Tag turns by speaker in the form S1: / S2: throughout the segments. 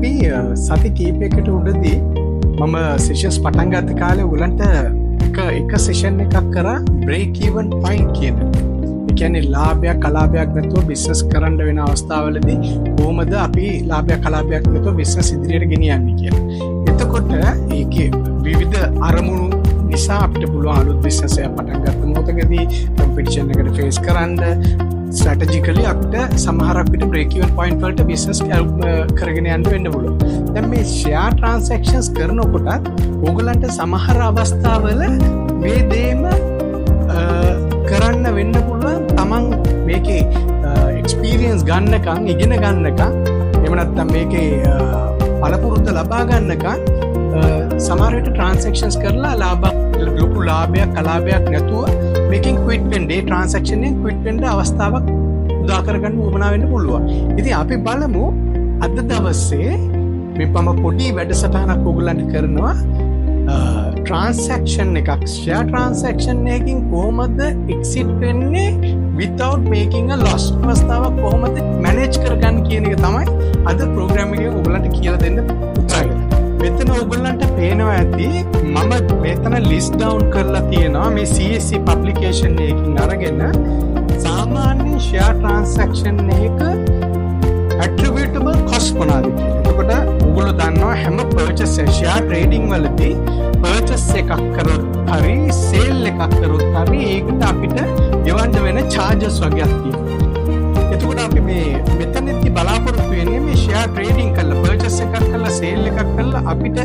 S1: අපි සති කීපයකට උඩදී මම සෙෂන්ස් පටන් ගත්ත කාලේ උගලන්ට එක සෙෂන් එකක් කරා බ්‍රේක් ඉවන් පොයින්ට් කියන. ඒ කියන්නේ ලාභයක් අලාභයක් නැතුව බිස්නස් කරන්න වෙන අවස්ථාවලදී කොහොමද අපි ලාභයක් අලාභයක් නැතුව බිස්නස් ඉදිරියට ගෙනියන්නේ කියලා. එතකොට ඒකේ විවිධ අරමුණු නිසා අපිට පුළුවන් අලුත් බිස්නස් එකක් පටන් ගන්න මොහොතකදී කොම්පිටිෂන් එකට ෆේස් කරන්න ස්ට්‍රැටජිකලි අපිට සමහරක් විට බ්‍රේක් ඉවන් පොයින්ට් වලට බිස්නස් කරගෙන යන්න වෙන්න පුළුවන්. දැන් මේ ෂෙයාර් ට්‍රාන්සැක්ෂන්ස් කරනකොටත් ඕගලන්ට සමහර අවස්ථාවල මේ දේම කරන්න වෙන්න පුළුවන්. තමන් මේකේ එක්ස්පීරියන්ස් ගන්නකම් ඉගෙන ගන්නකම් එහෙම නැත්නම් මේකේ පළපුරුද්ද ලබා ගන්නකම් සමහර විට ට්‍රාන්සැක්ෂන්ස් කරලා ලොකු ලාභයක් අලාභයක් නැතුව මේකෙන් ක්විට් වෙන්න ඒ ට්‍රාන්සැක්ෂන් එකෙන් ක්විට් වෙන්න අවස්ථාවක් උදා කරගන්න උවමනා වෙන්න පුළුවන්. ඉතින් අපි බලමු අද දවසේ මේ පොඩි වැඩසටහනක් ඔයගොල්ලන්ට කරනවා ට්‍රාන්සැක්ෂන් එකක් ෂෙයාර් ට්‍රාන්සැක්ෂන් එකකින් කොහොමද එක්සිට් වෙන්නේ without making a loss අවස්ථාවක් කොහොමද මැනේජ් කරගන්න කියන එක තමයි අද ප්‍රෝග්‍රෑම් එකේ ඔයගොල්ලන්ට කියලා දෙන්න උත්සාහ කරන්නේ. මෙතන ඔයගොල්ලන්ට පේනවා ඇති මම මෙතන ලිස්ට් ඩවුන් කරලා තියෙනවා මේ CSC පබ්ලිකේෂන් එකකින් අරගෙන සාමාන්‍ය ෂෙයාර් ට්‍රාන්සැක්ෂන් එක attributable cost මොනවාද කියලා. එතකොට ඔයගොල්ලෝ දන්නවා හැම purchase ෂෙයාර් ට්‍රේඩින් වලදී purchase එකක් කරොත් හරි sale එකක් කරොත් හරි ඒකට අපිට ගෙවන්න වෙන charges වගේක් තියෙනවා. එතකොට අපි මේ මෙතනදී බලාපොරොත්තු වෙන්නේ මේ ෂෙයාර් ට්‍රේඩින් කරලා purchase එකක් කරලා sale එකක් කරලා අපිට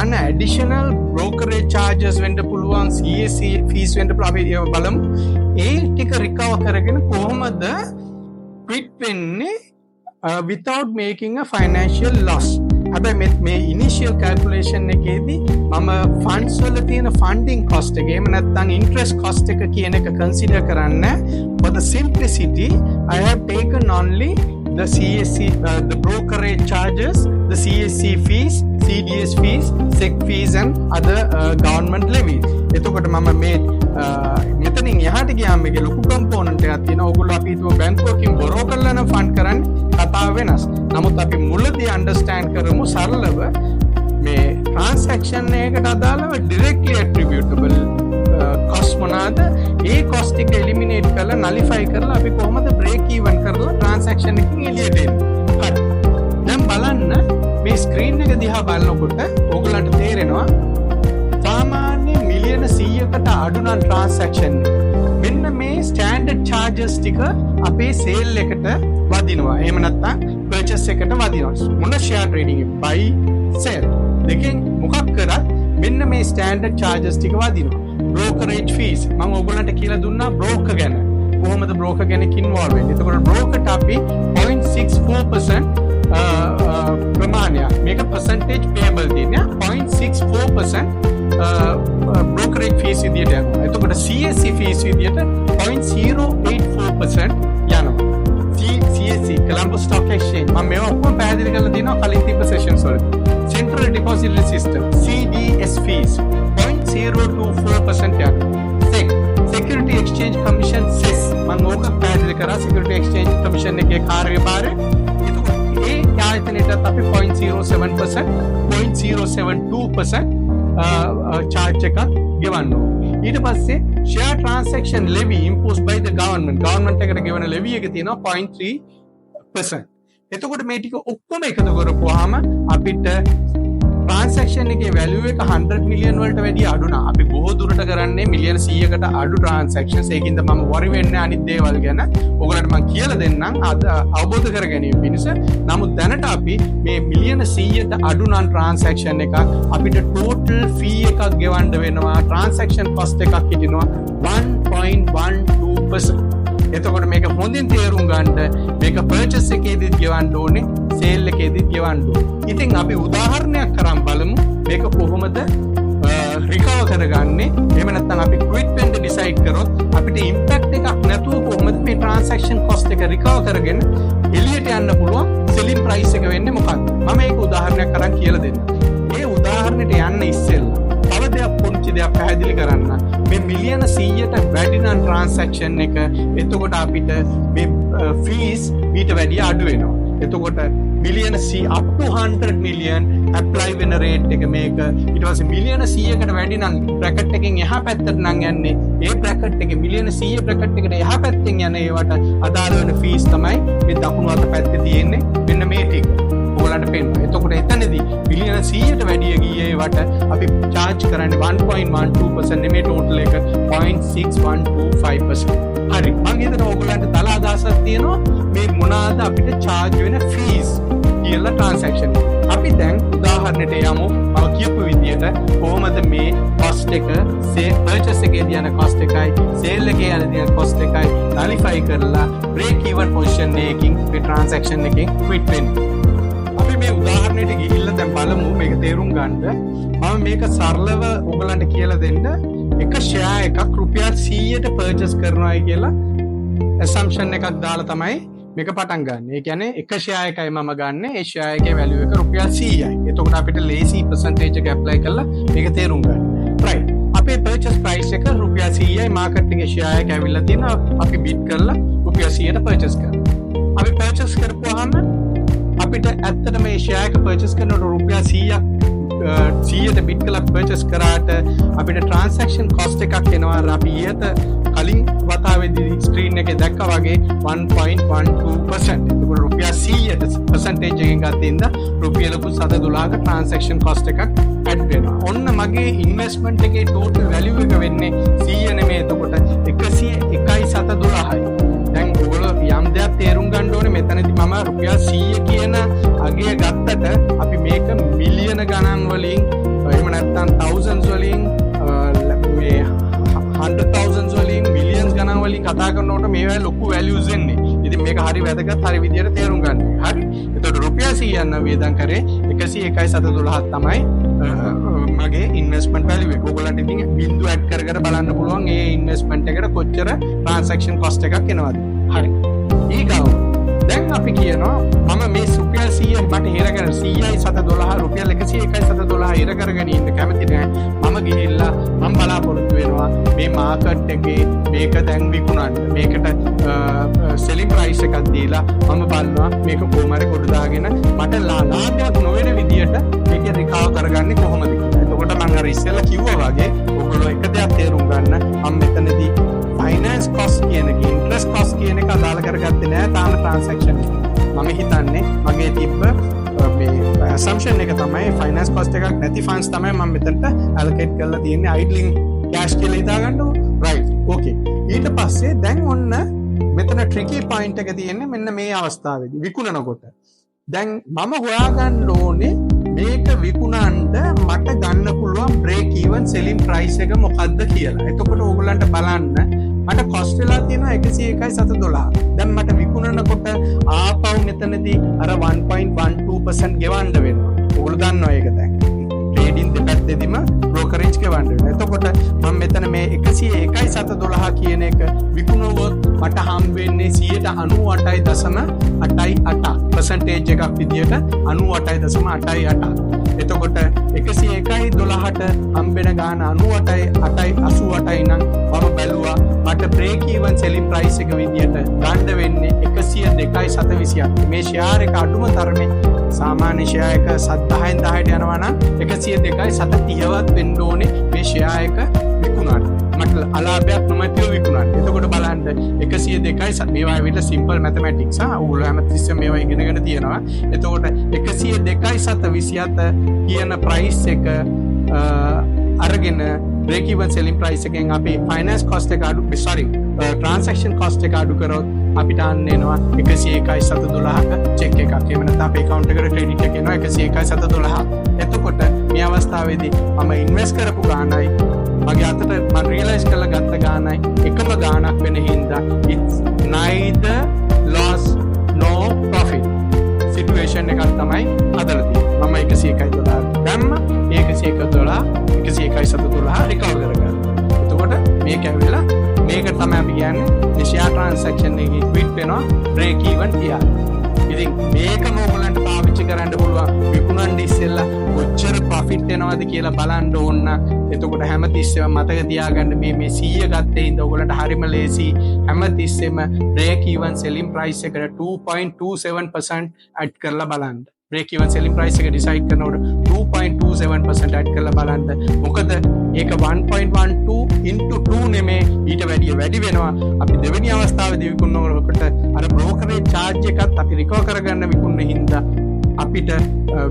S1: යන additional brokerage charges වෙන්න පුළුවන් CAC fees වෙන්න පුළුවන්. අපි ඒව බලමු. ඒ ටික recover කරගෙන කොහොමද quit වෙන්නේ without making a financial loss. හැබැයි මේ initial calculation එකේදී මම funds වල තියෙන funding cost එක එහෙම නැත්නම් interest cost එක කියන එක consider කරන්න. For the simplicity I have taken only the CAC the brokerage charges, the CAC fees, CDS fees, SEC fees and other government levies. එතකොට මම මේ මෙතනින් එහාට ගියාම මේකේ ලොකු කම්පොනන්ට් එකක් තියෙනවා. ඕගොල්ලෝ අපි හිතුව බැංකුවකින් බොරෝ කරලා නම් ෆන්ඩ් කරන්නේ කතාව වෙනස්. නමුත් අපි මුලදී අන්ඩර්ස්ටෑන්ඩ් කරමු සරලව මේ ට්‍රාන්සැක්ෂන් එකකට අදාළව ඩිරෙක්ට්ලි ඇට්‍රිබියුටබල් කොස්ට් මොනවාද? ඒ කොස්ට් ටික එලිමිනේට් කරලා නලිෆයි කරලා අපි කොහොමද බ්‍රේක් ඉවන් කරලා ට්‍රාන්සැක්ෂන් එකකින් එළියට එන්නේ. හරි. දැන් බලන්න මේ ස්ක්‍රීන් එක දිහා බලනකොට ඕගොල්ලන්ට තේරෙනවා සාමාන්‍ය මිලියන 100කට අඩු නම් ට්‍රාන්සැක්ෂන් මෙන්න මේ ස්ටෑන්ඩඩ් charges ටික අපේ සේල් එකට වදිනවා. එහෙම නැත්නම් පර්චේස් එකට වදිනවා. මොන ෂෙයාර් ට්‍රේඩින් එක buy sell දෙකෙන් මොකක් කරත් මෙන්න මේ ස්ටෑන්ඩඩ් charges ටික වදිනවා. brokerage fees මම ඔයගොල්ලන්ට කියලා දුන්නා broker ගැන. කොහොමද broker කෙනෙක් ඉන්වෝල්ව් වෙන්නේ? එතකොට broker ට අපි 0.64% ප්‍රමාණයක් මේක percentage payable දෙන්නේ 0.64% brokerage fees විදියට යනවා. එතකොට CAC fees විදියට 0.084% යනවා. CAC Colombo Stock Exchange මම මේවා ඔක්කොම පැහැදිලි කරලා දෙනවා කලින් තිබ්බ sessions වල. Central Depository System CDS fees 0.024% යනවා. SEC Security Exchange Commission CES මම ඕක පැහැදිලි කරා Security Exchange Commission එකේ කාර්යභාරය. එතකොට ඒ ආයතනයටත් අපි 0.07% 0.072% charge එකක් ගෙවන්න ඕනේ. ඊට පස්සේ share transaction levy imposed by the government එකට ගෙවන levy එක තියෙනවා 0.3%. එතකොට මේ ටික ඔක්කොම එකතු කරපුවාම අපිට transaction එකේ value එක 100 million වලට වැඩිය අඩු නා. අපි බොහෝ දුරට කරන්නේ මිලියන 100කට අඩු transactions. ඒකින්ද මම worry වෙන්නේ අනිත් දේවල් ගැන. ඔයගලන්ට මම කියලා දෙන්නම් අද අවබෝධ කර ගැනීම පිණිස. නමුත් දැනට අපි මේ මිලියන 100ට අඩු නම් transaction එකක් අපිට total fee එකක් ගෙවන්න වෙනවා. transaction cost එකක් හිටිනවා 1.12%. එතකොට මේක හොඳින් තේරුම් ගන්න මේක purchase එකේදීත් ගෙවන්න ඕනේ sale එකේදීත් ගෙවන්න ඕනේ. ඉතින් අපි උදාහරණයක් කරන් බලමු මේක කොහොමද recover කරගන්නේ. එහෙම නැත්නම් අපි quit වෙන්න decide කරොත් අපිට impact එකක් නැතුව කොහොමද මේ transaction cost එක recover කරගෙන එළියට යන්න පුළුවන් selling price එක වෙන්නේ මොකක්ද? මම මේක උදාහරණයක් කරන් කියලා දෙන්නම්. ඒ උදාහරණයට යන්න ඉස්සෙල්ලා තව දෙයක් පොඩි දෙයක් පැහැදිලි කරන්න. මේ මිලියන 100ට වැඩි නම් transaction එක එතකොට අපිට මේ fees ඊට වැඩිය අඩු වෙනවා. එතකොට මිලියන up to 100 million apply වෙන rate එක මේක ඊට පස්සේ මිලියන 100කට වැඩි නම් bracket එකෙන් එහා පැත්තට නම් යන්නේ ඒ bracket එකේ මිලියන 100 bracket එකට එහා පැත්තෙන් යන ඒවට අදාළ වෙන fees තමයි මේ දකුණු අත පැත්තේ තියෙන්නේ මෙන්න මේ ටික ඔයාලට පේනවා. එතකොට එතනදී මිලියන 100ට වැඩි ගියේ ඒවට අපි charge කරන්නේ 1.12% නෙමෙයි total එක 0.6125%. හරි. මම හිතනවා ඔයගොල්ලන්ට තල අදහසක් තියෙනවා මේ මොනවාද අපිට charge වෙන fees කියලා transaction. අපි දැන් උදාහරණයට යමු. මම කියපු විදිහට කොහොමද මේ cost එක purchase එකේදී යන cost එකයි sale එකේ යන cost එකයි nullify කරලා break even position එකකින් මේ transaction එකෙන් quit වෙන්නේ. අපි මේ උදාහරණයට ගිහිල්ලා දැන් බලමු මේක තේරුම් ගන්න. මම මේක සරලව ඔයගලන්ට කියලා දෙන්න එක share එකක් රුපියල් 100ට purchase කරනවායි කියලා assumption එකක් දාලා තමයි මේක පටන් ගන්න. ඒ කියන්නේ එක share එකයි මම ගන්න. ඒ share එකේ value එක රුපියල් 100යි. එතකොට අපිට lazy percentage එක apply කරලා මේක තේරුම් ගන්න. right. අපේ purchase price එක රුපියල් 100යි. market එකේ share එක ඇවිල්ලා තියෙනවා. අපි bid කරලා රුපියල් 100ට purchase කරනවා. අපි purchase කරපුවාම අපිට ඇත්තට මේ share එක purchase කරනකොට රුපියල් 100ට bid කරලා purchase කරාට අපිට transaction cost එකක් එනවා. අපි ඊට කලින් වතාවේදී screen එකේ දැක්කා වගේ 1.12%. ඒක රුපියල් 100ට percentage එකෙන් ගත්තින්ද රුපියලක 712ක transaction cost එකක් add වෙනවා. ඔන්න මගේ investment එකේ total value එක වෙන්නේ 100 නෙමෙයි. එතකොට 101.712යි. දැන් ඔයගොල්ලෝ යම් දෙයක් තේරුම් ගන්න ඕනේ මෙතනදී මම රුපියල් 100 කියන අගය ගත්තට අපි මේක මිලියන ගණන් වලින් එහෙම නැත්නම් thousands වලින් මේ 100,000s වලින් මිලියන්ස් ගණන් වලින් කතා කරනකොට මේවා ලොකු values එන්නේ. ඉතින් මේක හරි වැදගත් හරි විදියට තේරුම් ගන්න. හරි. එතකොට රුපියල් 100 යන වේදම් කරේ 101.712 තමයි මගේ investment value එක. ඔයගොල්ලන්ට ඉතින් බිංදු add කර කර බලන්න පුළුවන් මේ investment එකට කොච්චර transaction cost එකක් එනවද. හරි. ඊගාව දැන් අපි කියනවා මම මේ රුපියල් 100 මට හිර කරගෙන 100.712 රුපියල් 101.712 හිර කරගෙන ඉන්න කැමති නෑ. මම ගිහිල්ලා මම බලාපොරොත්තු වෙනවා මේ මාකට් එකේ මේක දැන් විකුණන්න. මේකට selling price එකක් දීලා මම බලනවා මේක කොහොම හරි කොට දාගෙන මට ලාභයක් නොවන විදියට මේක recover කරගන්නේ කොහොමද කියලා. එතකොට මම අර ඉස්සෙල්ලා කිව්වා වගේ ඔයගොල්ලෝ එක දෙයක් තේරුම් ගන්න. මම මෙතනදී finance cost කියන එක interest cost කියන එක අදාළ කරගත්තේ නෑ තාම transaction එක. මම හිතන්නේ මගේ තිබ්බ මේ assumption එක තමයි finance cost එකක් නැති funds තමයි මම මෙතනට allocate කරලා තියෙන්නේ idling cash කියලා හිතා ගන්නකො. right. okay. ඊට පස්සේ දැන් ඔන්න මෙතන tricky point එක තියෙන්නේ මෙන්න මේ අවස්ථාවේදී විකුණනකොට. දැන් මම හොයාගන්න ඕනේ මේක විකුණන්න මට ගන්න පුළුවන් break even selling price එක මොකක්ද කියලා. එතකොට ඕගොල්ලන්ට බලන්න මට cost වෙලා තියෙනවා 101.712. දැන් මට විකුණනකොට ආපහු මෙතනදී අර 1.12% ගෙවන්න වෙනවා. ඕගොල්ලෝ දන්නවා ඒක දැන්. ට්‍රේඩින් දෙපැත්තේදීම brokerage ගෙවන්න වෙනවා. එතකොට මම මෙතන මේ 101.712 කියන එක විකුණුවොත් මට හම් වෙන්නේ 98.8% percentage එකක් විදියට 98.88. එතකොට 101.12ට හම්බෙන ගාන 98.88 නම් මම බැලුවා මට break even selling price එක විදියට ගන්න වෙන්නේ 102.727. මේ share එක අඩුම තරමේ සාමාන්‍ය share එක 10න් 10ට යනවා නම් 102.730වත් වෙන්න ඕනේ මේ share එක විකුණන්න. මට අලාභයක් නොමැතිව විකුණන්න. එතකොට බලන්න 102.7 මේවා විතර simple mathematics ඕගොල්ලෝ හැමතිස්සෙම මේවා ඉගෙනගෙන තියෙනවා. එතකොට 102.727 කියන price එක අරගෙන break even selling price එකෙන් අපි finance cost එක අඩු transaction cost එක අඩු කරොත් අපිට අන්න එනවා 101.712ක check එකක්. එහෙම නැත්නම් අපේ account එකට credit එක එනවා 101.712. එතකොට මේ අවස්ථාවේදී මම invest කරපු ගාණයි මගේ අතට මම realize කරලා ගත්ත ගාණයි එකම ගාණක් වෙන හින්දා it's neither loss nor profit situation එකක් තමයි හදලා තියෙන්නේ. මම 101.12 දැම්ම 101.712 recover කරගන්නවා. එතකොට මේක ඇවිල්ලා මේක තමයි අපි කියන්නේ share transaction එකේ quit වෙනවා break even කියලා. ඉතින් මේකම ඔයගලන්ට පාවිච්චි කරන්න පුළුවන් විකුණන්න ඉස්සෙල්ලා කොච්චර ප්‍රොෆිට් එනවද කියලා බලන්න ඕන. එතකොට හැමතිස්සෙම මතක තියාගන්න මේ 100 ගත්තේ ඉඳ ඔයගලන්ට හරිම ලේසි. හැමතිස්සෙම break even selling price එකට 2.27% add කරලා බලන්න. break even selling price එක decide කරනකොට 2.27% add කරලා බලන්න. මොකද ඒක 1.12 into 2 නෙමේ ඊට වැඩි වෙනවා. අපි දෙවෙනි අවස්ථාවේදී විකුණනකොට අර brokerage charge එකත් අපි recover කරගන්න විකුණන හින්දා අපිට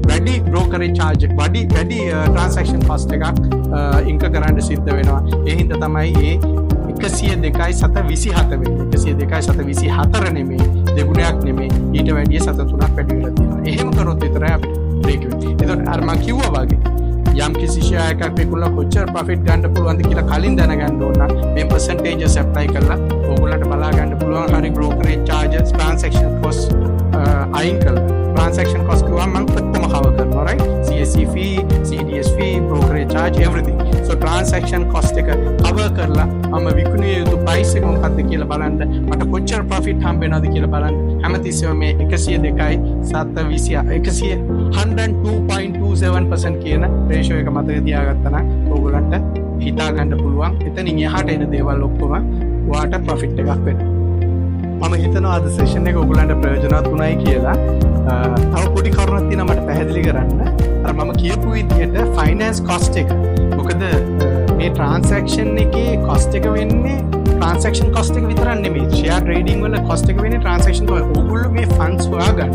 S1: වැඩි brokerage charge වැඩි transaction cost එකක් incur කරන්න සිද්ධ වෙනවා. ඒ හින්දා තමයි මේ 102.27 වෙන්නේ. 102.24 නෙමෙයි, දෙගුණයක් නෙමෙයි, ඊට වැඩිය 3ක් වැඩි වෙලා තියෙනවා. එහෙම කරොත් විතරයි අපිට break වෙන්නේ. ඒතකොට අර මම කිව්වා වගේ යම් කිසි ෂෙයා එකක් විකුණලා කොච්චර profit ගන්න පුළුවන්ද කියලා කලින් දැනගන්න ඕන නම් මේ percentages apply කරලා ඕගොල්ලන්ට බලා ගන්න පුළුවන්. හරි brokerage charges, transaction cost අයින් කරලා transaction cost කිව්වම මම ඔක්කොම cover කරනවා, right? CSE fee, CDS fee, brokerage charge, everything. So transaction cost එක cover කරලා මම විකුණිය යුතු price එක මොකක්ද කියලා බලන්න, මට කොච්චර profit හම්බ වෙනවද කියලා බලන්න. හැමතිස්සෙම මේ 102.27 කියන ratio එක මතක තියාගත්තා නම් ඕගොල්ලන්ට හිතා ගන්න පුළුවන් එතනින් එහාට එන දේවල් ඔක්කොම ඔයාට profit එකක් වෙනවා. මම හිතනවා අද සෙෂන් එක ඔයගොල්ලන්ට ප්‍රයෝජනවත් වුණයි කියලා. තව පොඩි කරුණක් තියෙනවා මට පැහැදිලි කරන්න. අර මම කියපු විදිහට finance cost එක. මොකද මේ transaction එකේ cost එක වෙන්නේ transaction cost එක විතරක් නෙමෙයි. share trading වල cost එක වෙන්නේ transaction වල. ඕගොල්ලෝ මේ funds හොයාගන්න.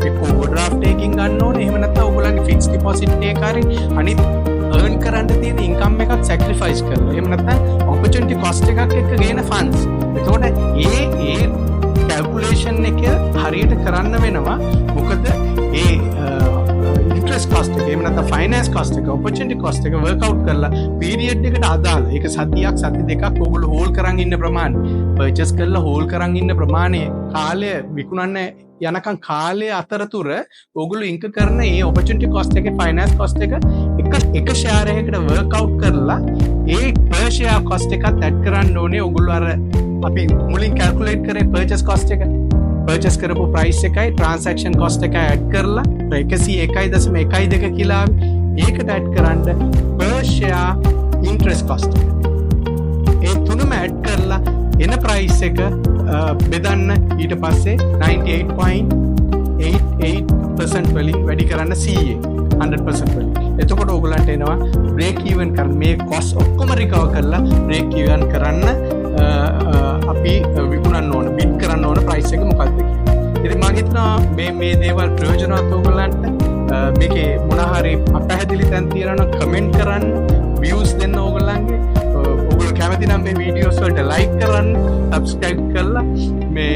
S1: ඒක overdraft එකකින් ගන්න ඕනේ. එහෙම නැත්නම් ඕගොල්ලන්ගේ fixed deposit එක හරි අනිත් earn කරන්න තියෙන income එකක් sacrifice කරලා. එහෙම නැත්නම් opportunity cost එකක් එක්ක ගේන funds. එතකොට ඒ calculation එක හරියට කරන්න වෙනවා. මොකද ඒ interest cost එක, එහෙම නැත්නම් finance cost එක, opportunity cost එක work out කරලා period එකට අදාළ ඒක සතියක් සති දෙකක් ඕගොල්ලෝ hold කරන් ඉන්න ප්‍රමාණය, purchase කරලා hold කරන් ඉන්න ප්‍රමාණය, කාලය විකුණන්න යනකම් කාලය අතරතුර ඕගොල්ලෝ ඉන්ක කරන ඒ opportunity cost එකේ finance cost එක එක share එකකට work out කරලා ඒ per share cost එකත් add කරන්න ඕනේ. ඕගොල්ලෝ අර අපි මුලින් calculate කරේ purchase cost එක, purchase කරපු price එකයි transaction cost එකයි add කරලා 101.12 කියලා ඒකට add කරන්න per share interest cost එක. ඒ තුනම add කරලා එන price එක බෙදන්න ඊට පස්සේ 98.88% වලින් වැඩි කරන්න CA 100% වලින්. එතකොට ඕගොල්ලන්ට එනවා break even කරන්න, මේ cost ඔක්කොම recover කරලා break even කරන්න අපි විකුණන්න ඕන, bid කරන්න ඕන price එක මොකක්ද කියලා. ඉතින් මම හිතනවා මේ දේවල් ප්‍රයෝජනවත් ඕගොල්ලන්ට. මේකේ මොන හරි අපැහැදිලි තැන් තියෙනවා නම් comment කරන්න, views දෙන්න ඕගොල්ලන්ගේ. ඔයගොල්ලෝ කැමති නම් මේ videos වලට like කරන්න, subscribe කරලා මේ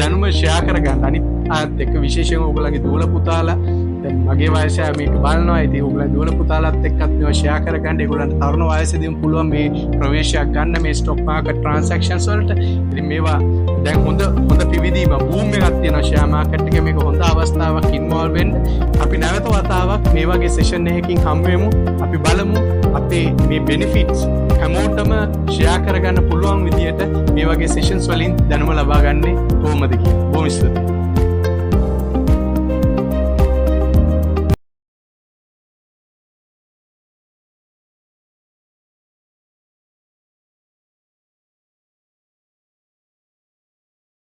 S1: දැනුම share කරගන්න. අනිත් අයත් එක්ක විශේෂයෙන් ඔයගොල්ලන්ගේ දුවල පුතාලා දැන් මගේ වයස මේක බලනවා. ඉතින් ඔයගොල්ලන් දුවල පුතාලාත් එක්කත් මේවා share කරගන්න. ඒගොල්ලන්ට තරුණ වයසේදීම පුළුවන් මේ ප්‍රවේශයක් ගන්න මේ stock market transactions වලට. ඉතින් මේවා දැන් හොඳ පිවිදීම boom එකක් තියෙනවා share market එකේ. මේක හොඳ අවස්ථාවක් involve වෙන්න. අපි නැවත වතාවක් මේ වගේ session එකකින් හම්බ වෙමු. අපි බලමු අපේ මේ benefits හැමෝටම share කරගන්න පුළුවන් විදියට මේ වගේ sessions වලින් දැනුම ලබා ගන්න කොහොමද කියලා. බොහොම ස්තුතියි.